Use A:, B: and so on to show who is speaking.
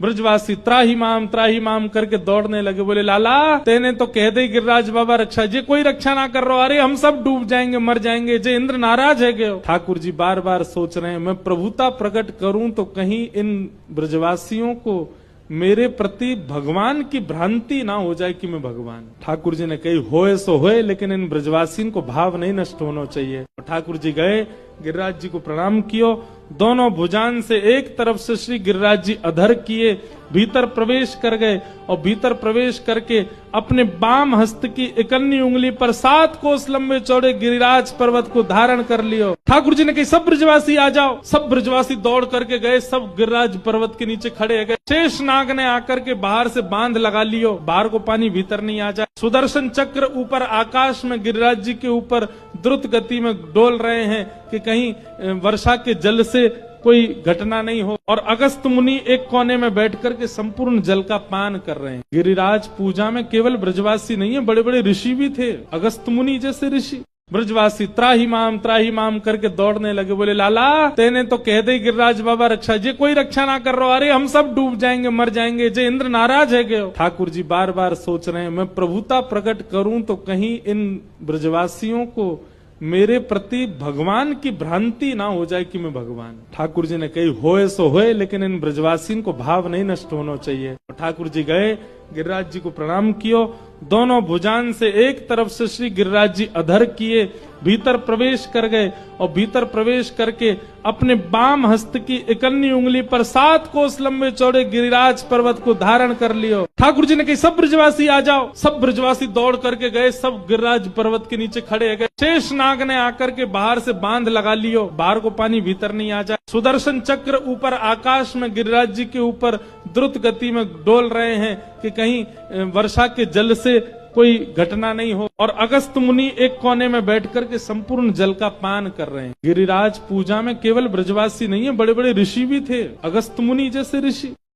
A: ब्रजवासी त्राही माम करके दौड़ने लगे। बोले लाला तेने तो कह दे गिरिराज बाबा रक्षा, जे कोई रक्षा ना कर रहा, अरे हम सब डूब जाएंगे मर जाएंगे, जे इंद्र नाराज है गए। ठाकुर जी बार बार सोच रहे हैं मैं प्रभुता प्रकट करूं तो कहीं इन ब्रजवासियों को मेरे प्रति भगवान की भ्रांति ना हो जाए कि मैं भगवान। ठाकुर जी ने कही होए सो होए, लेकिन इन ब्रजवासियों को भाव नहीं नष्ट होना चाहिए। ठाकुर जी गए, गिरिराज जी को प्रणाम कियो, दोनों भुजान से एक तरफ से श्री गिरिराज जी अधर किए, भीतर प्रवेश कर गए और भीतर प्रवेश करके अपने बाम हस्त की इकन्नी उंगली पर 7 कोस लंबे चौड़े गिरिराज पर्वत को धारण कर लियो। ठाकुर जी ने कही सब ब्रजवासी आ जाओ। सब ब्रजवासी दौड़ करके गए, सब गिरिराज पर्वत के नीचे खड़े हो गए। शेष नाग ने आकर के बाहर से बांध लगा लियो, बाहर को पानी भीतर नहीं आ जाए। सुदर्शन चक्र ऊपर आकाश में गिरिराज जी के ऊपर द्रुत गति में डोल रहे हैं कि कहीं वर्षा के जल से कोई घटना नहीं हो। और अगस्त मुनि एक कोने में बैठ करके संपूर्ण जल का पान कर रहे हैं। गिरिराज पूजा में केवल ब्रजवासी नहीं है, बड़े बड़े ऋषि भी थे, अगस्त मुनि जैसे ऋषि। ब्रजवासी त्राही माम करके दौड़ने लगे। बोले लाला तेने तो कह दे गिरिराज बाबा रक्षा, जे कोई रक्षा ना कर रहा, अरे हम सब डूब जाएंगे मर जाएंगे, जे इंद्र नाराज है गए। ठाकुर जी बार बार सोच रहे हैं मैं प्रभुता प्रकट करूं तो कहीं इन ब्रजवासियों को मेरे प्रति भगवान की भ्रांति ना हो जाए कि मैं भगवान। ठाकुर जी ने कही होए सो होए, लेकिन इन ब्रजवासियों को भाव नहीं नष्ट होना चाहिए। ठाकुर जी गए, गिरिराज जी को प्रणाम कियो, दोनों भुजान से एक तरफ से श्री गिरिराज जी अधर किए, भीतर प्रवेश कर गए और भीतर प्रवेश करके अपने बाम हस्त की इकन्नी उंगली पर 7 कोस लंबे चौड़े गिरिराज पर्वत को धारण कर लियो। ठाकुर जी ने कही सब ब्रजवासी आ जाओ। सब ब्रजवासी दौड़ करके गए, सब गिरिराज पर्वत के नीचे खड़े हो गए। शेष नाग ने आकर के बाहर से बांध लगा लियो, बाहर को पानी भीतर नहीं आ जाए। सुदर्शन चक्र ऊपर आकाश में गिरिराज जी के ऊपर द्रुत गति में डोल रहे हैं कि कहीं वर्षा के जल से कोई घटना नहीं हो। और अगस्त मुनि एक कोने में बैठ करके संपूर्ण जल का पान कर रहे हैं। गिरिराज पूजा में केवल ब्रजवासी नहीं है, बड़े बड़े ऋषि भी थे, अगस्त मुनि जैसे ऋषि।